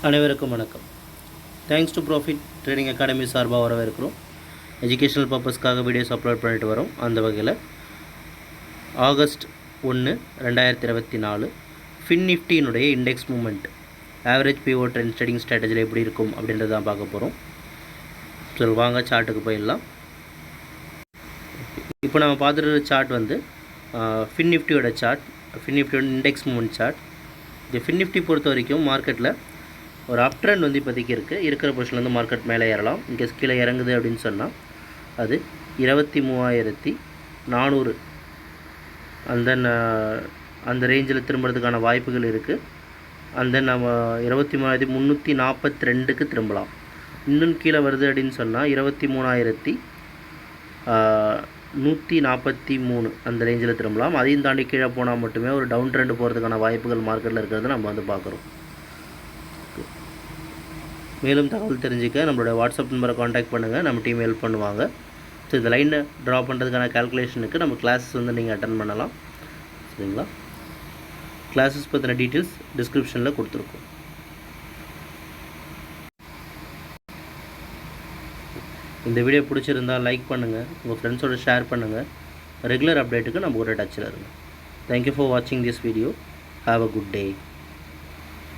அனைவருக்கும் வணக்கம். Thanks to profit trading academy சார்பாக வரவேற்கிறோம். எஜுகேஷனல் பர்பஸ்க்காக வீடியோஸ் அப்லோட் பண்ணிட்டு வரோம். அந்த வகையில் ஆகஸ்ட் 1, 2024 ஃபின் நிஃப்டியினுடைய index movement average P O trend trading ஸ்ட்ராட்டஜியில் எப்படி இருக்கும் அப்படின்றது தான் பார்க்க போகிறோம். ஸோ வாங்க சார்ட்டுக்கு போயிடலாம். இப்போ நம்ம பார்த்துட்டு சார்ட் வந்து ஃபின் நிஃப்டியோட சார்ட், ஃபின் நிஃப்டியோட இண்டெக்ஸ் மூமெண்ட் சார்ட். இந்த ஃபின் நிஃப்டி பொறுத்த வரைக்கும் மார்க்கெட்டில் ஒரு அப் ட்ரெண்ட் வந்து இப்போதைக்கு இருக்கிற பொசிஷன்லேருந்து மார்க்கெட் மேலே ஏறலாம். இங்கே கீழே இறங்குது அப்படின்னு சொன்னால் அது 23,400 அந்த ரேஞ்சில் திரும்புறதுக்கான வாய்ப்புகள் இருக்குது. அந்த நம்ம 23,342க்கு திரும்பலாம். இன்னும் கீழே வருது அப்படின்னு சொன்னால் 23,143 அந்த ரேஞ்சில் திரும்பலாம். அதையும் தாண்டி கீழே போனால் மட்டுமே ஒரு டவுன் ட்ரெண்ட் போகிறதுக்கான வாய்ப்புகள் மார்க்கெட்டில் இருக்கிறது நம்ம வந்து பார்க்குறோம். மேலும் தகவல் தெரிஞ்சுக்க நம்மளோட வாட்ஸ்அப் நம்பரை காண்டாக்ட் பண்ணுங்கள், நம்ம டீம் ஹெல்ப் பண்ணுவாங்க. ஸோ இந்த லைனை ட்ரா பண்ணுறதுக்கான கால்குலேஷனுக்கு நம்ம கிளாஸஸ் வந்து நீங்கள் அட்டன் பண்ணலாம். சரிங்களா? கிளாஸஸ் பற்றின டீட்டெயில்ஸ் டிஸ்கிரிப்ஷனில் கொடுத்துருக்கோம். இந்த வீடியோ பிடிச்சிருந்தால் லைக் பண்ணுங்கள், உங்கள் ஃப்ரெண்ட்ஸோடு ஷேர் பண்ணுங்கள். ரெகுலர் அப்டேட்டுக்கு நம்ம ஒரு டச்சில் இருங்க. தேங்க்யூ ஃபார் வாட்சிங் this video. Have a good day.